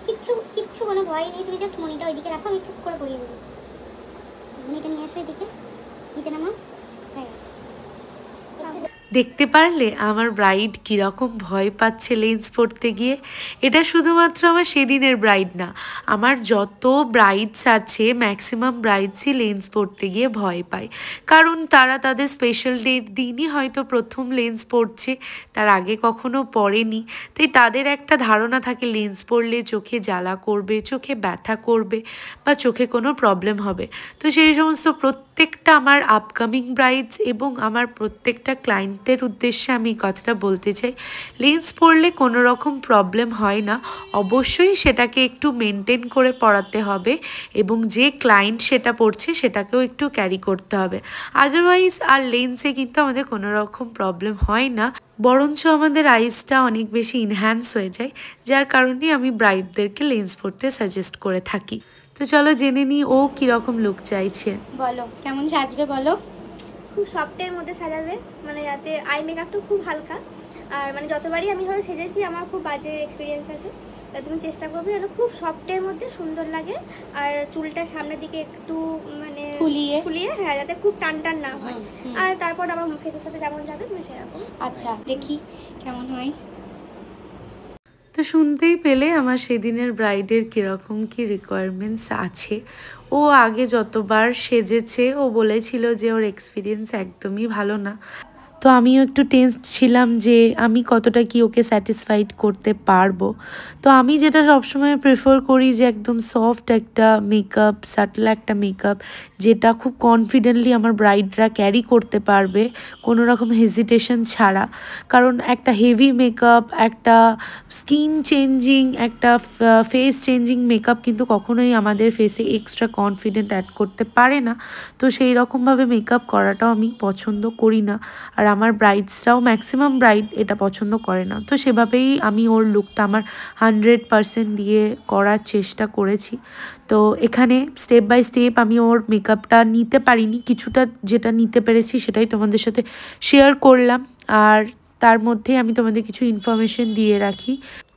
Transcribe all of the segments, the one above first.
কিচ্ছু কিচ্ছু কোনো ভয় নেই, তুমি জাস্ট মনিটা ওইদিকে রাখো, আমি টুক করে পরিয়ে দেবো। মনিটা নিয়ে আসো এদিকে, নিচে নামা, হয়ে গেছে। দেখতে পারলে আমার ব্রাইড কীরকম ভয় পাচ্ছে লেন্স পরতে গিয়ে। এটা শুধুমাত্র আমার সেদিনের ব্রাইড না, আমার যত ব্রাইডস আছে ম্যাক্সিমাম ব্রাইডসই লেন্স পরতে গিয়ে ভয় পায়, কারণ তারা তাদের স্পেশাল ডেট দিনই হয়তো প্রথম লেন্স পরছে, তার আগে কখনো পরেনি। তাই তাদের একটা ধারণা থাকে লেন্স পরলে চোখে জ্বালা করবে, চোখে ব্যথা করবে বা চোখে কোনো প্রবলেম হবে। তো সেই সমস্ত প্রত্যেকটা আমার আপকামিং ব্রাইডস এবং আমার প্রত্যেকটা ক্লায়েন্টদের উদ্দেশ্যে আমি কথাটা বলতে চাই, লেন্স পরলে কোনো রকম প্রবলেম হয় না। অবশ্যই সেটাকে একটু মেনটেন করে পরাতে হবে এবং যে ক্লায়েন্ট সেটা পরছে সেটাকেও একটু ক্যারি করতে হবে। আদারওয়াইজ আর লেন্সে কিন্তু আমাদের কোনো রকম প্রবলেম হয় না, বরঞ্চ আমাদের আইসটা অনেক বেশি ইনহ্যান্স হয়ে যায়, যার কারণেই আমি ব্রাইডদেরকে লেন্স পরতে সাজেস্ট করে থাকি। তো চলো জেনে নিই ও কীরকম লুক চাইছে। বলো কেমন সাজবে বলো। খুব সফটের মধ্যে সাজাবে, মানে যাতে আই মেকআপটা খুব হালকা। আর মানে যতবারই আমি ধরো সেজেছি আমার খুব বাজে এক্সপিরিয়েন্স আছে, তুমি চেষ্টা করবে যেন খুব সফটের মধ্যে সুন্দর লাগে। আর চুলটা সামনের দিকে একটু মানে ফুলিয়ে, হ্যাঁ, যাতে খুব টান টান না হয়। আর তারপর আমার ফেসের সাথে যেমন যাবে তুমি সেরকম। আচ্ছা দেখি কেমন হয়। তো শুনতেই পেলে আমার সেদিনের ব্রাইডের কীরকম কী রিকোয়ারমেন্টস আছে। ও আগে যতবার সেজেছে ও বলেছিল যে ওর এক্সপিরিয়েন্স একদমই ভালো না, তো আমিও একটু টেন্স ছিলাম যে আমি কতটা কি ওকে স্যাটিসফাইড করতে পারবো। তো আমি যেটা সবসময় প্রেফার করি যে একদম সফট একটা মেকআপ, সাটল একটা মেকআপ, যেটা খুব কনফিডেন্টলি আমার ব্রাইডরা ক্যারি করতে পারবে কোনো রকম হেজিটেশন ছাড়া। কারণ একটা হেভি মেকআপ, একটা স্কিন চেঞ্জিং, একটা ফেস চেঞ্জিং মেকআপ কিন্তু কখনোই আমাদের ফেসে এক্সট্রা কনফিডেন্ট অ্যাড করতে পারে না। তো সেই রকমভাবে মেকআপ করাটাও আমি পছন্দ করি না, আর আমার ব্রাইডসরাও ম্যাক্সিমাম ব্রাইড এটা পছন্দ করে না। তো সেভাবেই আমি ওর লুকটা আমার 100% দিয়ে করার চেষ্টা করেছি। তো এখানে স্টেপ বাই স্টেপ আমি ওর মেকআপটা নিতে পারিনি, কিছুটা যেটা নিতে পেরেছি সেটাই তোমাদের সাথে শেয়ার করলাম। আর তার মধ্যে আমি তোমাদের কিছু ইনফরমেশন দিয়ে রাখি।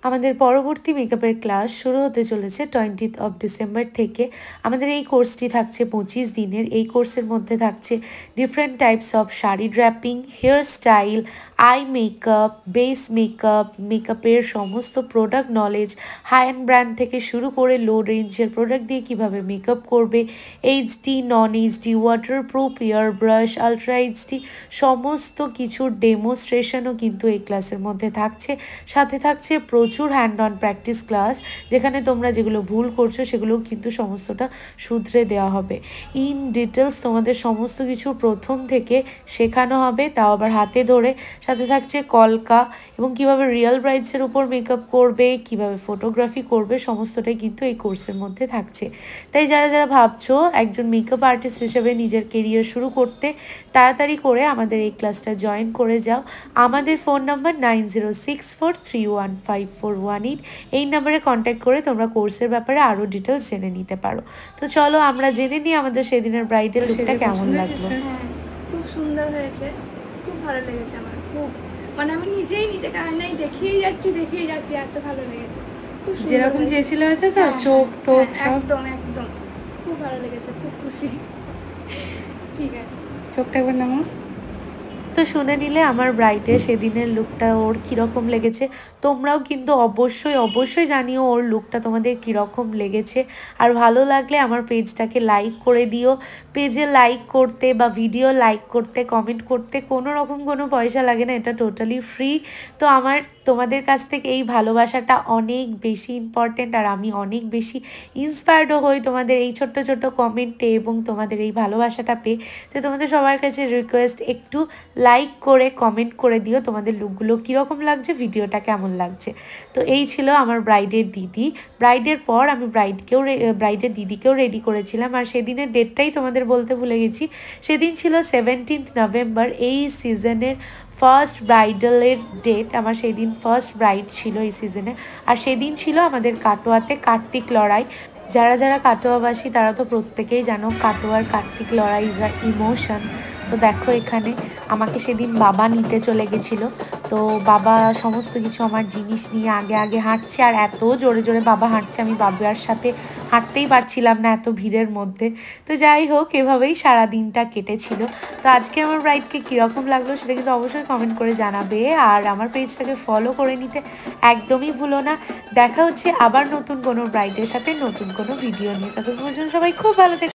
আমাদের পরবর্তী মেকআপের ক্লাস শুরু হতে চলেছে 20th of December থেকে। আমাদের এই কোর্সটি থাকছে 25 দিনের। এই কোর্সের মধ্যে থাকছে different types of sari draping, hairstyle, eye makeup, base makeup, মেকআপের সমস্ত product knowledge, high end brand থেকে শুরু করে লো রেঞ্জের প্রোডাক্ট দিয়ে কীভাবে মেকআপ করবে, এইচডি, নন HD, waterproof, air brush, ultra HD, সমস্ত কিছুর ডেমোস্ট্রেশনও কিন্তু এই ক্লাসের মধ্যে থাকছে। সাথে থাকছে প্রচুর হ্যান্ড অন প্র্যাকটিস ক্লাস, যেখানে তোমরা যেগুলো ভুল করছো সেগুলোও কিন্তু সমস্তটা শুধরে দেওয়া হবে। ইন ডিটেলস তোমাদের সমস্ত কিছু প্রথম থেকে শেখানো হবে, তাও আবার হাতে ধরে। সাথে থাকছে কলকা এবং কিভাবে রিয়েল ব্রাইডসের উপর মেকআপ করবে, কিভাবে ফটোগ্রাফি করবে, সমস্তটাই কিন্তু এই কোর্সের মধ্যে থাকছে। তাই যারা যারা ভাবছো একজন মেকআপ আর্টিস্ট হিসেবে নিজের কেরিয়ার শুরু করতে, তাড়াতাড়ি করে আমাদের এই ক্লাসটা জয়েন করে যাও। আমাদের ফোন নাম্বার 9064315418, এই নাম্বারে কন্ট্যাক্ট করে তোমরা কোর্সের ব্যাপারে আরও ডিটেলস জেনে নিতে পারো। তো চলো আমরা জেনে নিই আমাদের সেদিনের ব্রাইডের লুকটা কেমন লাগলো। খুব সুন্দর হয়েছে, খুব ভালো লেগেছে আমার, খুব মানে আমি নিজেকে আয়নায় দেখিয়ে যাচ্ছি, এত ভালো লেগেছে। যেরকম চেয়েছিল হয়েছে তো, চোখ টোক একদম একদম খুব ভালো লেগেছে, খুব খুশি। ঠিক আছে, চোখটা একবার নামো। তো শুনে নিলে আমার ব্রাইডের সেদিনের লুকটা ওর কীরকম লেগেছে। তোমরাও কিন্তু অবশ্যই জানিও ওর লুকটা তোমাদের কীরকম লেগেছে। আর ভালো লাগলে আমার পেজটাকে লাইক করে দিও। পেজে লাইক করতে বা ভিডিও লাইক করতে, কমেন্ট করতে কোনো রকম কোনো পয়সা লাগে না, এটা টোটালি ফ্রি। তো আমার তোমাদের কাছ থেকে এই ভালোবাসাটা অনেক বেশি ইম্পর্ট্যান্ট, আর আমি অনেক বেশি ইন্সপায়ার্ডও হই তোমাদের এই ছোট্ট ছোট্ট কমেন্টে এবং তোমাদের এই ভালোবাসাটা পেয়ে। তো তোমাদের সবার কাছে রিকোয়েস্ট, একটু লাইক করে কমেন্ট করে দিও তোমাদের লুকগুলো কীরকম লাগছে, ভিডিওটা কেমন লাগছে। তো এই ছিল আমার ব্রাইডের দিদি। ব্রাইডের পর আমি ব্রাইডের দিদিকেও রেডি করেছিলাম, আর সেদিনের ডেটটাই তোমাদের বলতে ভুলে গেছি। সেদিন ছিল 17th November, এই সিজনের ফার্স্ট ব্রাইডালের ডেট। আমার সেদিন ফার্স্ট ব্রাইড ছিল এই সিজনে, আর সেদিন ছিল আমাদের কাটোয়াতে কার্তিক লড়াই। যারা যারা কাটোয়াবাসী তারা তো প্রত্যেকেই জানো কাটোয়ার কার্তিক লড়াই ইজ আ ইমোশন। তো দেখো এখানে আমাকে সেদিন বাবা নিতে চলে গেছিলো, তো বাবা সমস্ত কিছু আমার জিনিস নিয়ে আগে আগে হাঁটছে, আর এত জোরে জোরে বাবা হাঁটছে আমি বাবার সাথে হাঁটতেই পারছিলাম না এত ভিড়ের মধ্যে। তো যাই হোক এভাবেই সারা দিনটা কেটেছিল। তো আজকে আমার ব্রাইডকে কীরকম লাগলো সেটা কিন্তু অবশ্যই কমেন্ট করে জানাবে, আর আমার পেজটাকে ফলো করে নিতে একদমই ভুলো না। দেখা হচ্ছে আবার নতুন কোনো ব্রাইডের সাথে নতুন কোনো ভিডিও নিয়ে। ততক্ষণ পর্যন্ত সবাই খুব ভালো থেকো।